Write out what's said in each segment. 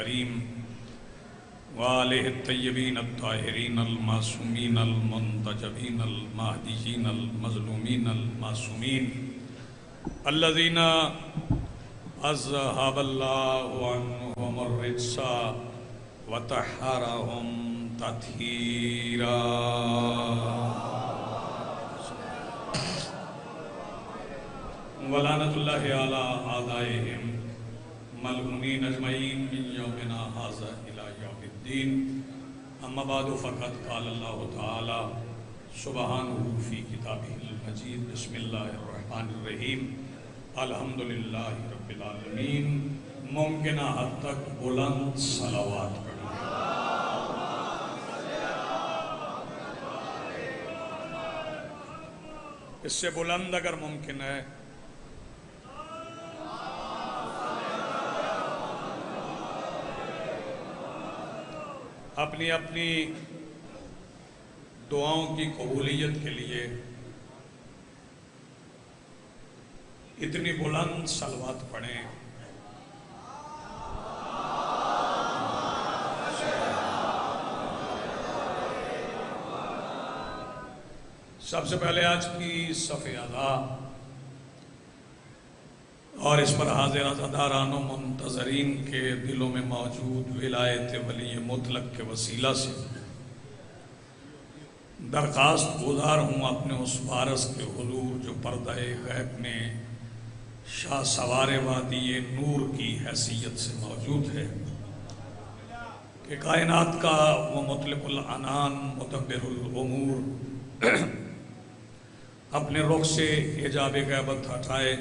الكريم وآله الطيبين الطاهرين المعصومين المنتجبين المهديين المظلومين المعصومين الذين أذهب الله عنهم الرجس وطهرهم تطهيرا ولعنة الله على أعدائهم ملعونين أجمعين من يومنا هذا إلى يوم الدين أما بعد فقد قال الله تعالى سبحانه في كتابه المجيد بسم الله الرحمن الرحيم الحمد لله رب العالمين ممکنہ حد تک بلند صلوات پڑھیں۔ اس سے بلند اگر ممکن ہے اپنی اپنی دعاؤں کی قبولیت کے لیے اتنی بلند صلوات پڑھیں۔ سب سے پہلے آج کی صف ادا اور اس پر حاضر عزاداران و منتظرین کے دلوں میں موجود ولایت ولی مطلق کے وسیلہ سے درخواست گزار ہوں اپنے اس وارث کے حضور جو پردہ غیب میں شاہ سوار وادی نور کی حیثیت سے موجود ہے کہ کائنات کا وہ مطلق العنان مدبر الامور اپنے رخ سے حجاب غیبت ہٹائے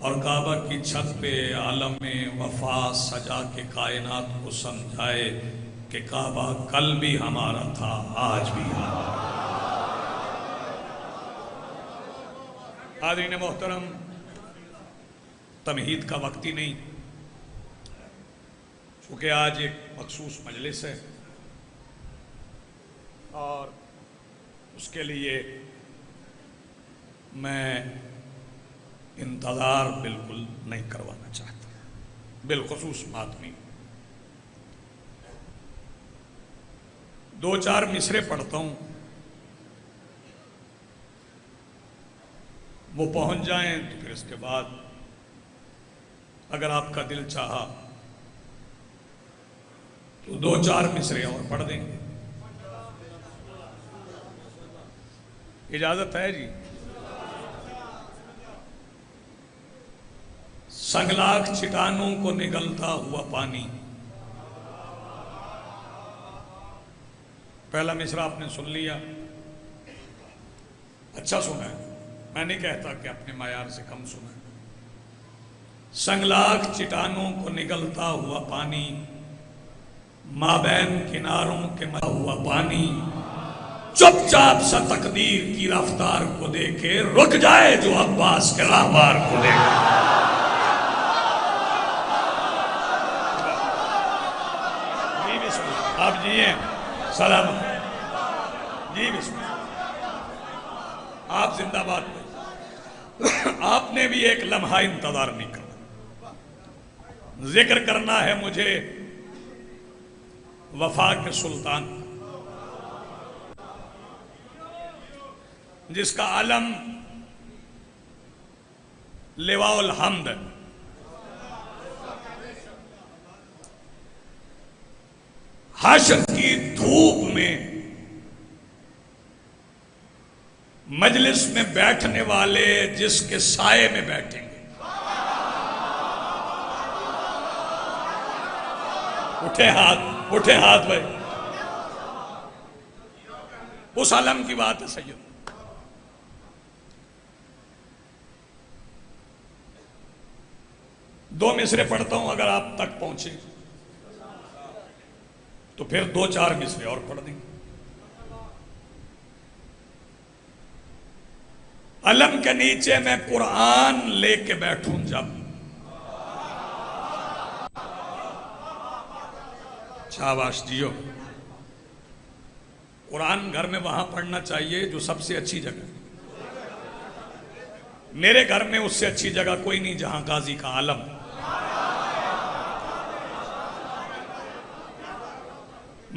اور کعبہ کی چھت پہ عالم وفا سجا کے کائنات کو سمجھائے کہ کعبہ کل بھی ہمارا تھا آج بھی ہمارا۔ حاضرین محترم، تمہید کا وقت ہی نہیں، چونکہ آج ایک مخصوص مجلس ہے اور اس کے لیے میں انتظار بالکل نہیں کروانا چاہتا، بالخصوص ماتمی۔ دو چار مصرے پڑھتا ہوں، وہ پہنچ جائیں تو پھر اس کے بعد اگر آپ کا دل چاہا تو دو چار مصرے اور پڑھ دیں گے۔ اجازت ہے جی؟ سنگلاخ چٹانوں کو نگلتا ہوا پانی، پہلا مصرع آپ نے سن لیا، اچھا سنا ہے، میں نہیں کہتا کہ اپنے معیار سے کم سنا ہے۔ سنگلاخ چٹانوں کو نگلتا ہوا پانی، مابین کناروں کے ملا ہوا پانی، چپ چاپ سا تقدیر کی رفتار کو دیکھے رک جائے جو عباس کے راہبار کو دیکھے۔ آپ جی ہیں سلام جی بسم اللہ، آپ زندہ باد میں، آپ نے بھی ایک لمحہ انتظار نہیں کرنا۔ ذکر کرنا ہے مجھے وفا کے سلطان جس کا علم لواء الحمد ہے، حشر کی دھوپ میں مجلس میں بیٹھنے والے جس کے سائے میں بیٹھیں گے۔ اٹھے ہاتھ بھائی، اس علم کی بات ہے سید۔ دو مصرے پڑھتا ہوں، اگر آپ تک پہنچے تو پھر دو چار مصرے اور پڑھ دیں گے۔ علم کے نیچے میں قرآن لے کے بیٹھوں جب، شاباش جیو، قرآن گھر میں وہاں پڑھنا چاہیے جو سب سے اچھی جگہ ہے۔ میرے گھر میں اس سے اچھی جگہ کوئی نہیں جہاں غازی کا علم،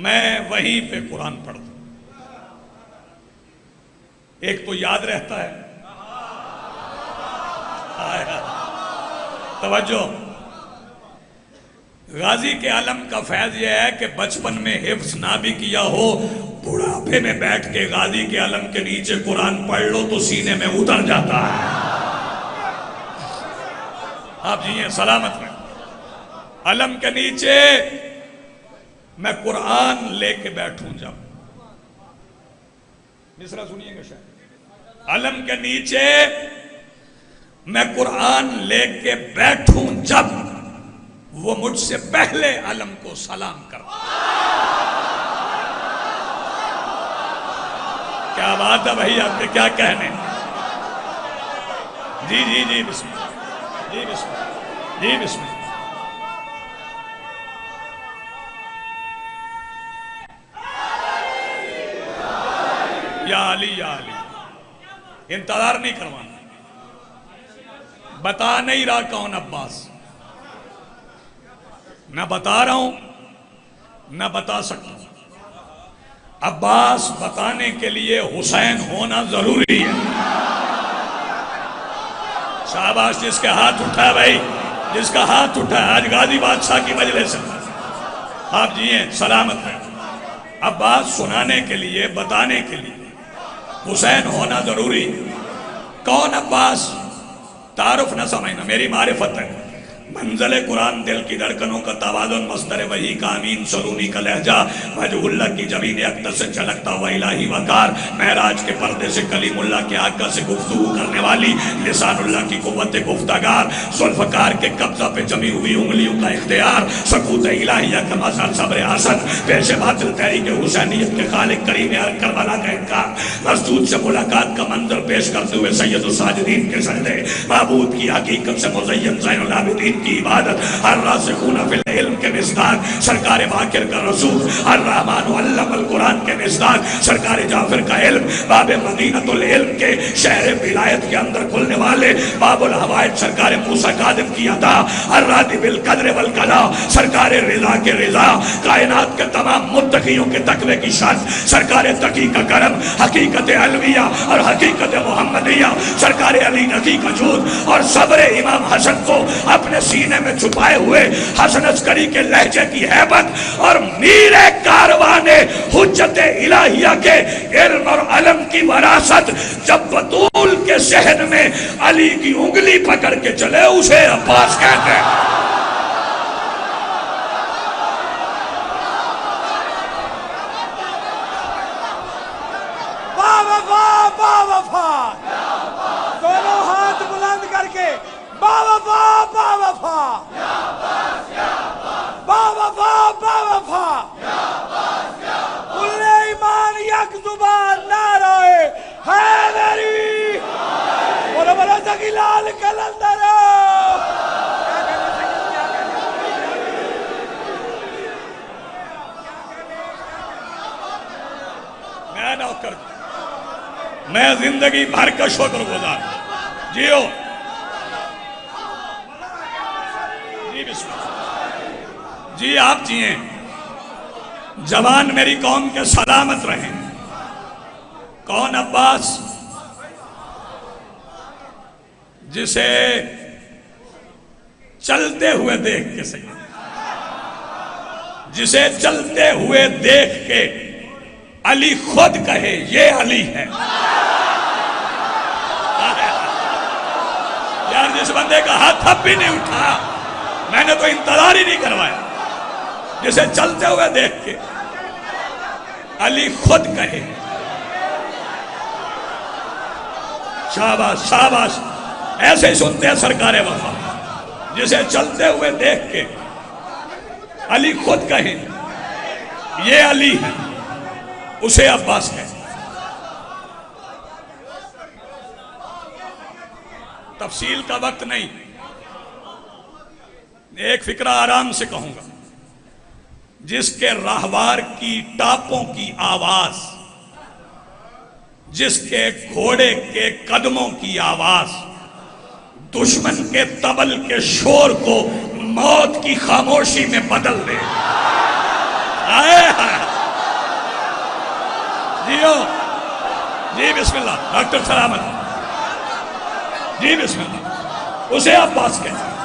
میں وہیں پہ قرآن پڑھتا ہوں۔ ایک تو یاد رہتا ہے، توجہ، غازی کے عالم کا فیض یہ ہے کہ بچپن میں حفظ نہ بھی کیا ہو، بڑھاپے میں بیٹھ کے غازی کے عالم کے نیچے قرآن پڑھ لو تو سینے میں اتر جاتا ہے۔ آپ جی ہیں سلامت میں، علم کے نیچے میں قرآن لے کے بیٹھوں جب، مصرع سنیے گا شاید، علم کے نیچے میں قرآن لے کے بیٹھوں جب، وہ مجھ سے پہلے علم کو سلام کرتا۔ کیا بات ہے بھائی، آپ کے کیا کہنے؟ جی جی جی بسم اللہ، جی بسم اللہ، جی بسم اللہ۔ یا علی یا علی، انتظار نہیں کروانا، بتا نہیں رہا کون عباس، نہ بتا رہا ہوں نہ بتا سکتا ہوں۔ عباس بتانے کے لیے حسین ہونا ضروری ہے۔ شاباش جس کے ہاتھ اٹھا ہے بھائی، جس کا ہاتھ اٹھا ہے، آج غازی بادشاہ کی مجلس ہے، آپ جی ہیں سلامت ہیں۔ عباس سنانے کے لیے، بتانے کے لیے حسین ہونا ضروری ہے۔ کون عباس؟ تعارف نہ سمجھنا، میری معرفت ہے۔ منزل قرآن دل کی دھڑکنوں کا توازن، مصدر وحی کا امین سلونی کا لہجہ، وجہ اللہ کی جبین اقدس سے چھلکتا ہوا الہی وقار، معراج کے پردے سے کلیم اللہ کے آقا سے گفتگو کرنے والی، لسان اللہ کی قوت گفتگار، ذوالفقار کے قبضہ پہ جمی ہوئی انگلیوں کا اختیار، سکوت الہیہ کا مظہر صبر حسن، پیش باطل تحریک حسینیت کے خالق کریم کربلا کا انکار، مسجود سے ملاقات کا منظر پیش کرتے ہوئے سید الساجدین کے سجدے، معبود کی حقیقت سے مزین زین العابدین کی عبادت، الراسخون فی العلم کے مصداق سرکار باقر کا رسول، الرحمن علم القرآن کے مصداق سرکار جعفر کا علم، باب مدینۃ العلم کے شہر ولایت کے اندر کھلنے والے، باب الحوائج سرکار موسیٰ کاظم کی ادا، الراضی بالقدر والقضاء سرکار رضا کے رضا، کائنات کے تمام متقیوں کے تقوی کی شان سرکار تقی کا کرم، حقیقت علویہ اور حقیقت محمدیہ سرکار علی نقی کا جود، اور صبر امام حسن کو اپنے سینے میں چھپائے ہوئے حسن عسکری کے لہجے کی ہیبت، اور میر کاروان حجت الہیہ کے علم اور علم کی وراثت، جب بطول کے صحن میں علی کی انگلی پکڑ کے چلے اسے عباس کہتے ہیں۔ دونوں ہاتھ بلند کر کے باوفا باوفا باوفا باوفا کل ایمان یک زبان نعرہ حیدری، بولو بولو زکی لال کلندر۔ میں نوکر، میں زندگی بھر کا شکر گزار، جیو جی بسم اللہ، جی آپ جیئیں، جوان میری قوم کے سلامت رہیں۔ کون عباس؟ جسے چلتے ہوئے دیکھ کے سید، جسے چلتے ہوئے دیکھ کے علی خود کہے یہ علی ہے۔ یار جس بندے کا ہاتھ اب بھی نہیں اٹھا، میں نے تو انتظار ہی نہیں کروایا، جسے چلتے ہوئے دیکھ کے علی خود کہے شاباش شاباش، ایسے ہی سنتے ہیں سرکار وفا، جسے چلتے ہوئے دیکھ کے علی خود کہے یہ علی ہے، اسے عباس ہے۔ تفصیل کا وقت نہیں، ایک فکرہ آرام سے کہوں گا۔ جس کے راہوار کی ٹاپوں کی آواز، جس کے گھوڑے کے قدموں کی آواز دشمن کے طبل کے شور کو موت کی خاموشی میں بدل دے، آئے ہائے جیو جی بسم اللہ ڈاکٹر سلامت جی بسم اللہ اسے عباس کہتے ہیں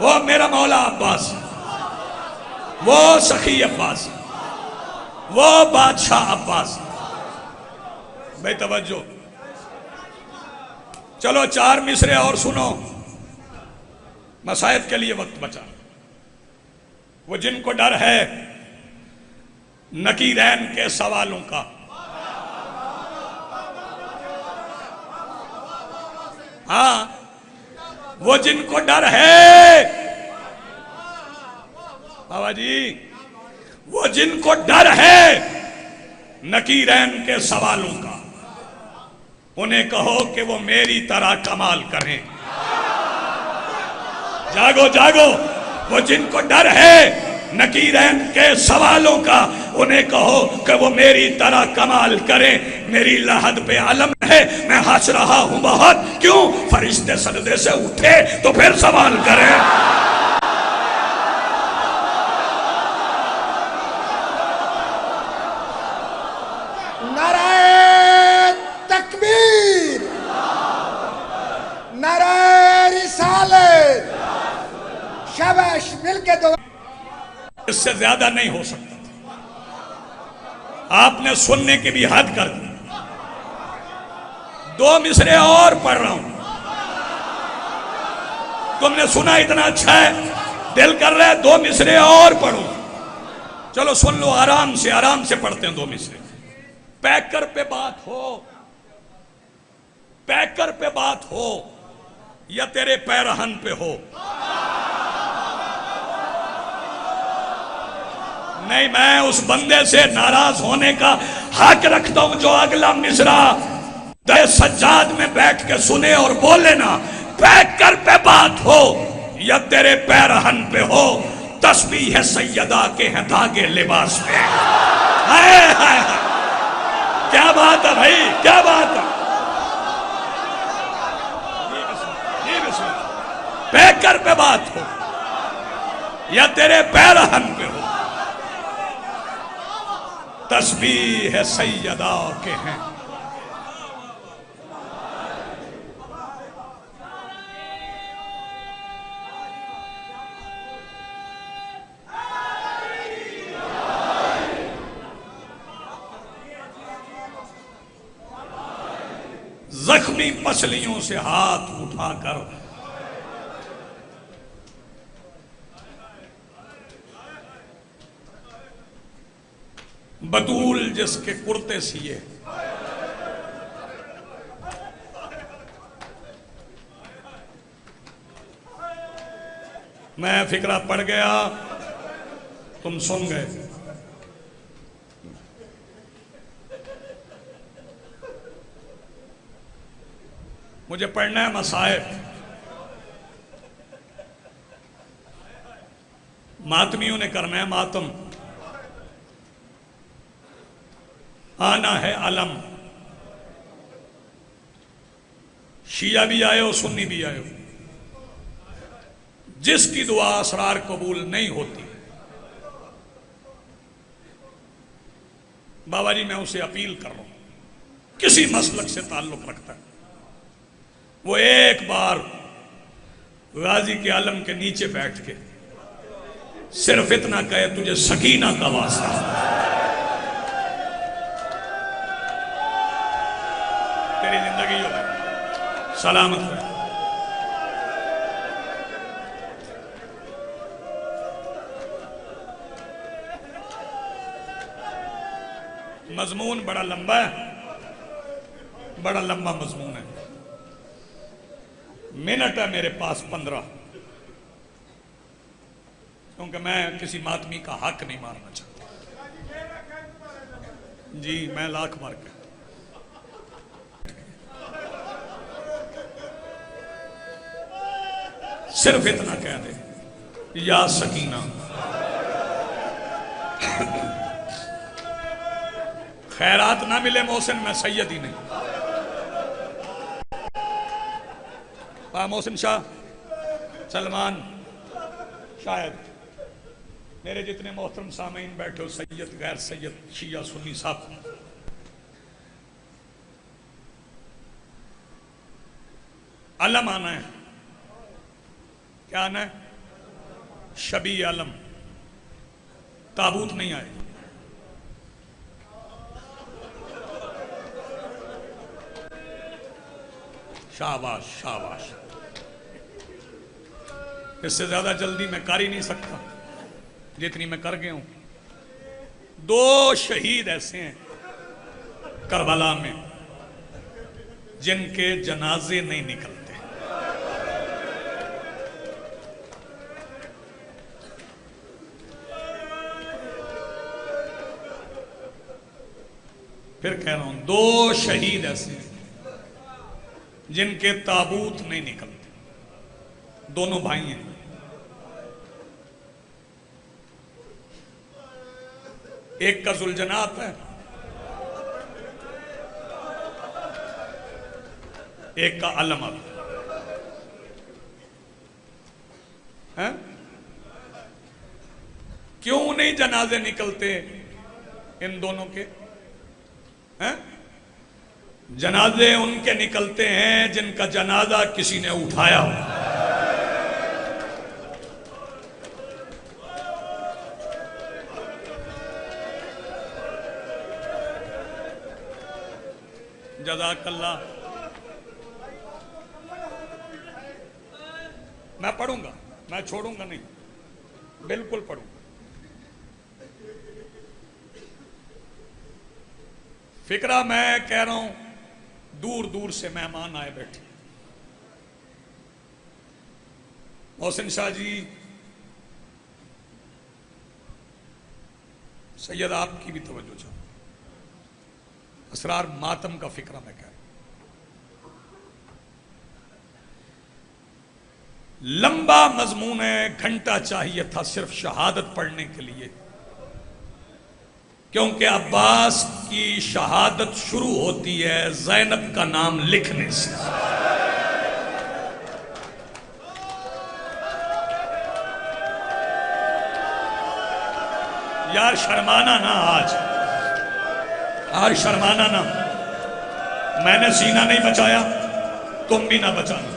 وہ میرا مولا عباس وہ سخی عباس وہ بادشاہ عباس بھائی توجہ چلو 4 مصرے اور سنو مسائب کے لیے وقت بچا وہ جن کو ڈر ہے نکیرین کے سوالوں کا ہاں وہ جن کو ڈر ہے بابا جی وہ جن کو ڈر ہے نکیرین کے سوالوں کا انہیں کہو کہ وہ میری طرح کمال کریں جاگو جاگو وہ جن کو ڈر ہے نکیرین کے سوالوں کا انہیں کہو کہ وہ میری طرح کمال کریں میری لحد پہ علم ہے میں ہنس رہا ہوں بہت کیوں فرشتے سجدے سے اٹھے تو پھر سوال کریں نعرہ تکبیر نعرہ رسالت شاباش مل کے دو اس سے زیادہ نہیں ہو سکتا آپ نے سننے کی بھی حد کر دی 2 مصرے اور پڑھ رہا ہوں تم نے سنا اتنا اچھا ہے دل کر رہا ہے 2 مصرے اور پڑھو چلو سن لو آرام سے پڑھتے ہیں 2 مصرے پیکر پہ بات ہو یا تیرے پیرہن پہ ہو نہیں میں اس بندے سے ناراض ہونے کا حق رکھتا ہوں جو اگلا مصرع دے سجاد میں بیٹھ کے سنے اور بولے نا پیکر پہ بات ہو یا تیرے پیرہن پہ ہو تسبیح سیدہ کے ہیں دھاگے لباس پہ کیا بات ہے بھائی کیا بات ہے پیکر پہ بات ہو یا تیرے پیرہن پہ ہو تسبیح سیدہ کے ہیں زخمی پسلیوں سے ہاتھ اٹھا کر بطول جس کے کرتے سیے میں فکرہ پڑھ گیا تم سن گئے مجھے پڑھنا ہے مصائب ماتمیوں نے کرنا ہے ماتم آنا ہے علم شیعہ بھی آئے ہو سنی بھی آئے ہو جس کی دعا اسرار قبول نہیں ہوتی بابا جی میں اسے اپیل کر رہا ہوں کسی مسلک سے تعلق رکھتا ہے وہ ایک بار غازی کے علم کے نیچے بیٹھ کے صرف اتنا کہے تجھے سکینہ کا واسطہ تیری زندگی ہو سلامت ہو مضمون بڑا لمبا ہے بڑا لمبا مضمون ہے منٹ ہے میرے پاس 15 کیونکہ میں کسی ماتمی کا حق نہیں مارنا چاہتا جی میں لاکھ مار کے صرف اتنا کہہ دے یا سکینہ خیرات نہ ملے محسن میں سید ہی نہیں محسن شاہ سلمان شاید میرے جتنے محترم سامعین بیٹھے ہو سید غیر سید شیعہ سنی صاحب علم آنا ہے. کیا آنا ہے؟ شبیہ علم. تابوت نہیں آئے. شاباش شاباش. اس سے زیادہ جلدی میں کر ہی نہیں سکتا جتنی میں کر گیا ہوں. 2 شہید ایسے ہیں کربلا میں جن کے جنازے نہیں نکلتے. پھر کہہ رہا ہوں 2 شہید ایسے ہیں جن کے تابوت نہیں نکلتے. دونوں بھائی ہیں. ایک کا ذوالجناح ہے, ایک کا علم ہے. کیوں نہیں جنازے نکلتے ان دونوں کے؟ جنازے ان کے نکلتے ہیں جن کا جنازہ کسی نے اٹھایا ہو. جزاک اللہ. میں پڑھوں گا, میں چھوڑوں گا نہیں, بالکل پڑھوں گا. فکرہ میں کہہ رہا ہوں دور دور سے مہمان آئے بیٹھے. محسن شاہ جی, سید آپ کی بھی توجہ چاہوں. اسرار ماتم کا فکرہ میں کہہ رہا ہوں. لمبا مضمون ہے, گھنٹہ چاہیے تھا صرف شہادت پڑھنے کے لیے, کیونکہ عباس کی شہادت شروع ہوتی ہے زینب کا نام لکھنے سے. یار شرمانا نہ, آج شرمانا نہ. میں نے سینہ نہیں بچایا, تم بھی نہ بچانا.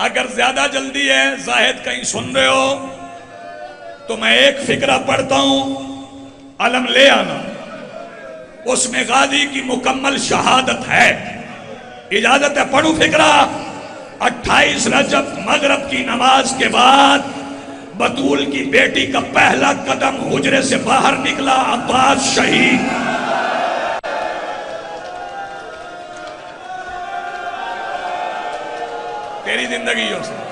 اگر زیادہ جلدی ہے, زاہد کہیں سن رہے ہو تو میں ایک فکرہ پڑھتا ہوں, علم لے آنا. اس میں غازی کی مکمل شہادت ہے. اجازت ہے پڑھوں فکرہ؟ 28 رجب مغرب کی نماز کے بعد بطول کی بیٹی کا پہلا قدم حجرے سے باہر نکلا, عباس شہید. تیری زندگی ہو سکتی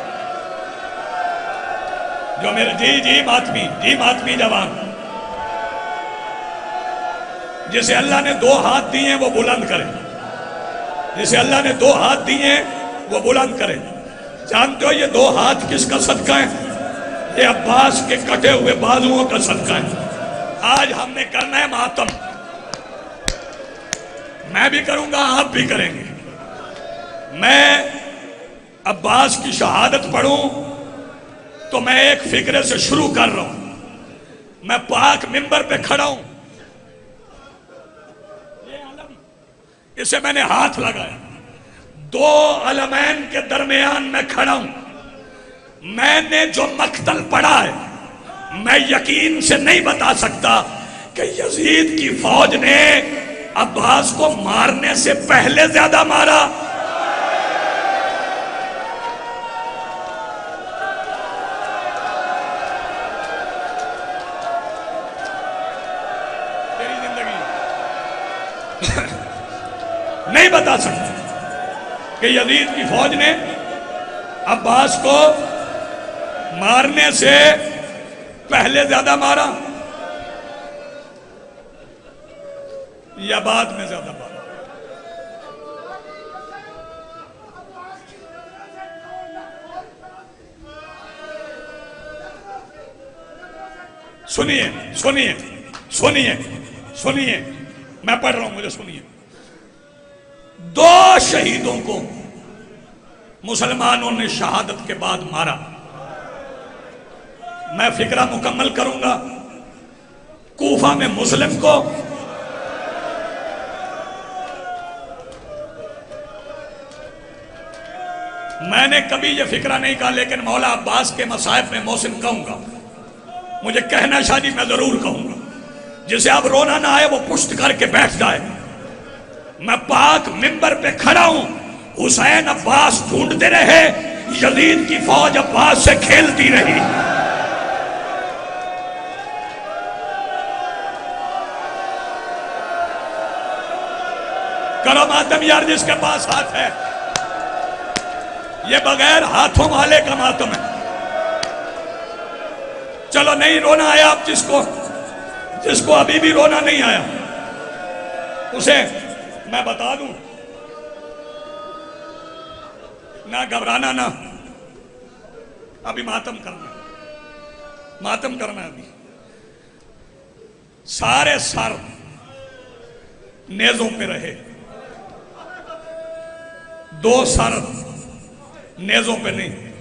جو میرے جی ماتمی جوان, جسے اللہ نے 2 ہاتھ دیے وہ بلند کرے. جسے اللہ نے 2 ہاتھ دیے وہ بلند کرے. جانتے ہو یہ 2 ہاتھ کس کا صدقہ ہے؟ یہ عباس کے کٹے ہوئے بازوؤں کا صدقہ ہے. آج ہم نے کرنا ہے ماتم. میں بھی کروں گا, آپ بھی کریں گے. میں عباس کی شہادت پڑھوں تو میں ایک فکرے سے شروع کر رہا ہوں. میں پاک منبر پہ کھڑا ہوں, یہ علم اسے میں نے ہاتھ لگایا, 2 علمین کے درمیان میں کھڑا ہوں. میں نے جو مقتل پڑھا ہے میں یقین سے نہیں بتا سکتا کہ یزید کی فوج نے عباس کو مارنے سے پہلے زیادہ مارا نہیں بتا سکتا کہ یزید کی فوج نے عباس کو مارنے سے پہلے زیادہ مارا یا بعد میں زیادہ مارا. سنیے سنیے سنیے سنیے, میں پڑھ رہا ہوں, مجھے سنیے. 2 شہیدوں کو مسلمانوں نے شہادت کے بعد مارا. میں فکرہ مکمل کروں گا. کوفہ میں مسلم کو میں نے کبھی یہ فکرہ نہیں کہا، لیکن مولا عباس کے مصائب میں محسن کہوں گا، مجھے کہنا شادی میں ضرور کہوں گا، جسے اب رونا نہ آئے وہ پشت کر کے بیٹھ جائے۔ میں پاک منبر پہ کھڑا ہوں، حسین عباس ڈھونڈتے رہے، یزید کی فوج عباس سے کھیلتی رہی۔ کرو ماتم یار جس کے پاس ہاتھ ہے، یہ بغیر ہاتھوں والے کا ماتم ہے۔ چلو نہیں رونا آیا، اب جس کو ابھی بھی رونا نہیں آیا اسے میں بتا دوں، نہ گھبرانا، نہ ابھی ماتم کرنا ابھی۔ سارے سر نیزوں پہ رہے، 2 سر نیزوں پہ نہیں،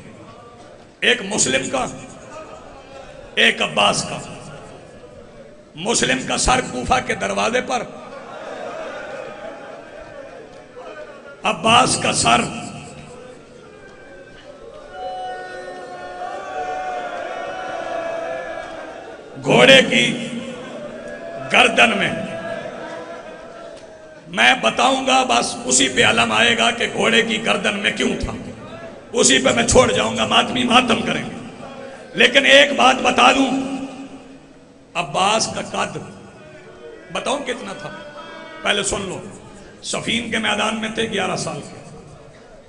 ایک مسلم کا ایک عباس کا۔ مسلم کا سر کوفہ کے دروازے پر، عباس کا سر گھوڑے کی گردن میں۔ میں بتاؤں گا، بس اسی پہ علم آئے گا کہ گھوڑے کی گردن میں کیوں تھا، اسی پہ میں چھوڑ جاؤں گا، ماتمی ماتم کریں گے۔ لیکن ایک بات بتا دوں، عباس کا قد بتاؤں کتنا تھا؟ پہلے سن لو، صفین کے میدان میں تھے 11 سال کے۔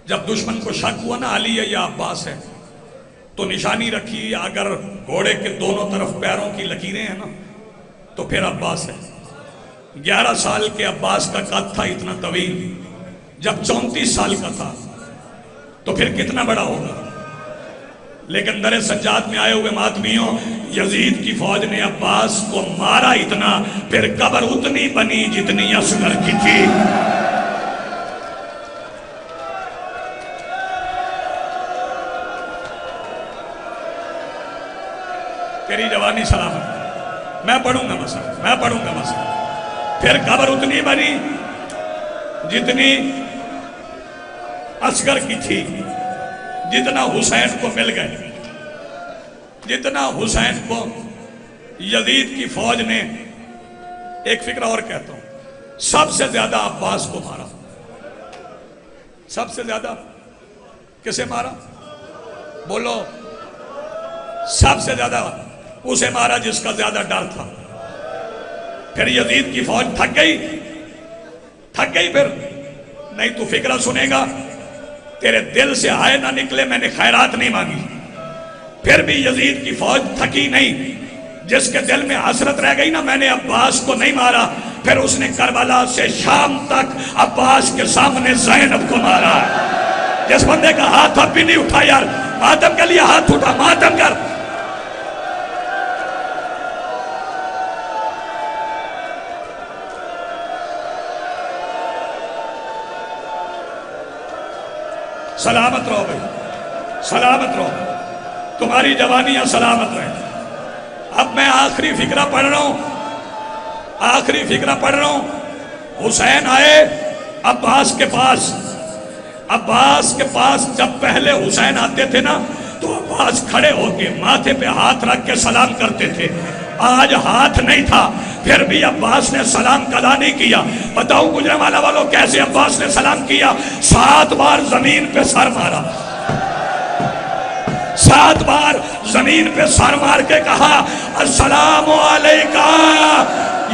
جب دشمن کو شک ہوا نا علی ہے یا عباس ہے، تو نشانی رکھی، اگر گھوڑے کے دونوں طرف پیروں کی لکیریں ہیں نا تو پھر عباس ہے۔ 11 سال کے عباس کا قد تھا اتنا طویل، جب 34 سال کا تھا تو پھر کتنا بڑا ہوگا۔ لیکن در سجاد میں آئے ہوئے ماتمیوں، یزید کی فوج نے عباس کو مارا اتنا، پھر قبر اتنی بنی جتنی اصغر کی تھی۔ تیری جوانی سلامت، میں پڑھوں گا بس، پھر قبر اتنی بنی جتنی اصغر کی تھی، جتنا حسین کو مل گئے، جتنا حسین کو یزید کی فوج نے۔ ایک فکرہ اور کہتا ہوں، سب سے زیادہ عباس کو مارا، سب سے زیادہ کسے مارا؟ بولو، سب سے زیادہ اسے مارا جس کا زیادہ ڈر تھا۔ پھر یزید کی فوج تھک گئی، پھر نہیں تو فکرہ سنے گا، تیرے دل سے آئے نہ نکلے، میں نے خیرات نہیں مانگی۔ پھر بھی یزید کی فوج تھکی نہیں، جس کے دل میں حسرت رہ گئی نا، میں نے عباس کو نہیں مارا، پھر اس نے کربلا سے شام تک عباس کے سامنے زینب کو مارا۔ جس بندے کا ہاتھ اب بھی نہیں اٹھا یار، ماتم کے لیے ہاتھ اٹھا، ماتم کر۔ سلامت رہو بھائی، سلامت رہو، تمہاری جوانیاں سلامت رہیں۔ اب میں آخری فکرہ پڑھ رہا ہوں، حسین آئے عباس کے پاس، جب پہلے حسین آتے تھے نا تو عباس کھڑے ہو کے ماتھے پہ ہاتھ رکھ کے سلام کرتے تھے، آج ہاتھ نہیں تھا، پھر بھی عباس نے سلام قضا نہیں کیا۔ بتاؤ گجرانوالہ والوں کیسے عباس نے سلام کیا؟ 7 بار زمین پہ سر مارا، 7 بار زمین پہ سر مار کے کہا، السلام علیکہ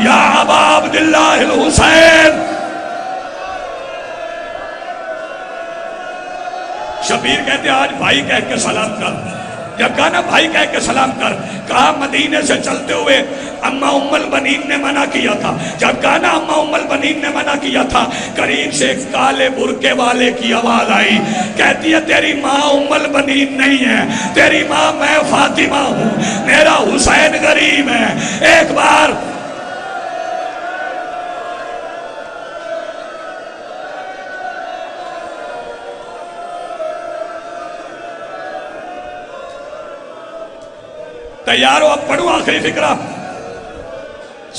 یا ابا عبداللہ الحسین۔ شبیر کہتے آج بھائی کہہ کے سلام کر، جب کہا نا بھائی کہہ کے سلام کر، کہا مدینے سے چلتے ہوئے اماں ام البنین نے منع کیا تھا، جب کہا نا اماں ام البنین نے منع کیا تھا، قریب سے ایک کالے برقے والے کی آواز آئی، کہتی ہے تیری ماں ام البنین نہیں ہے، تیری ماں میں فاطمہ ہوں، میرا حسین غریب ہے۔ ایک بار تیار ہو؟ اب پڑھو آخری فکرہ۔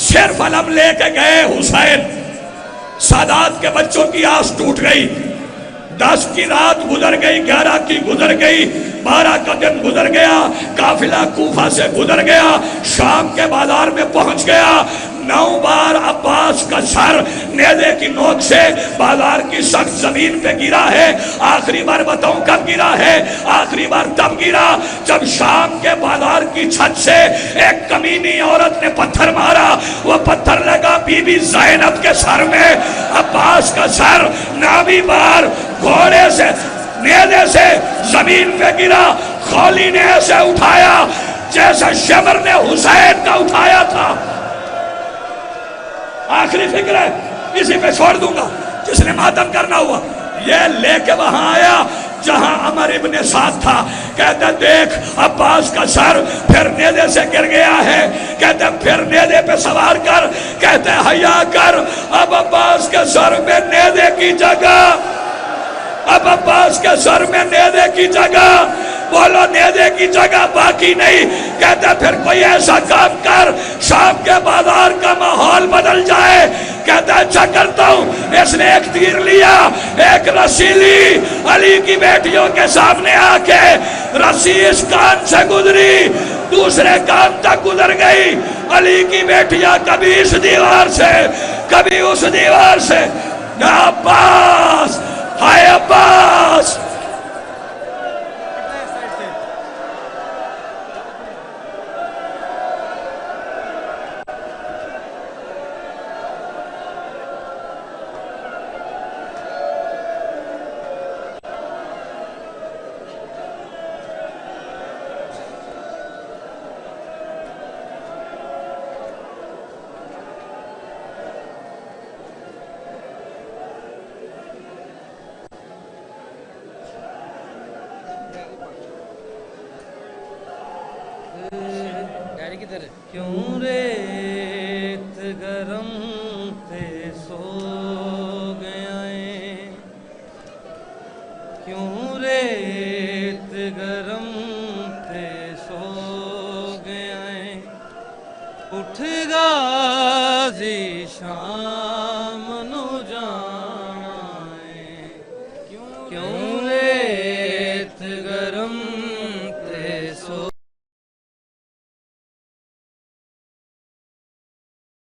صرف علم لے کے گئے حسین، سادات کے بچوں کی آس ٹوٹ گئی، 10 کی رات گزر گئی، 11 کی گزر گئی، 12 کا دن گزر گیا، قافلہ کوفہ سے گزر گیا، شام کے بازار میں پہنچ گیا۔ 9 بار عباس کا سر نیزے کی نوک سے بازار کی سخت زمین پہ گرا ہے۔ آخری بار بتاؤں کب گرا ہے؟ آخری بار تب گرا جب شام کے بازار کی چھت سے ایک کمینی عورت نے پتھر مارا، وہ پتھر لگا بی بی زینب کے سر میں۔ عباس کا سر 9ویں بار گھوڑے سے نیزے سے زمین پہ گرا، خولی نے ایسے اٹھایا جیسے شمر نے حسین کا اٹھایا تھا۔ آخری فکر ہے، اسی پہ چھوڑ دوں گا، جس نے ماتم کرنا ہوا یہ لے کے وہاں آیا جہاں عمر ابن سعد تھا۔ کہتا دیکھ عباس کا سر پھر نیزے سے گر گیا ہے، کہتا پھر نیزے پہ سوار کر، کہتا حیا کر۔ اب عباس کے سر میں نیزے کی جگہ، اب عباس کے سر میں نیزے کی جگہ، بولو نیزے کی جگہ باقی نہیں۔ کہتا پھر کوئی ایسا کام کر شام کے بازار کا ماحول بدل جائے۔ کہتا اچھا کرتا ہوں۔ اس نے ایک تیر لیا، ایک رسی لی، علی کی بیٹیوں کے سامنے آ کے رسی اس کان سے گزری، دوسرے کان تک گزر گئی۔ علی کی بیٹیاں کبھی اس دیوار سے کبھی اس دیوار سے، عباس ہائے عباس۔ کیوں ریت گرم تے سو گیا ہے، کیوں ریت گرم تے سو گیا ہے، اٹھ غازی شان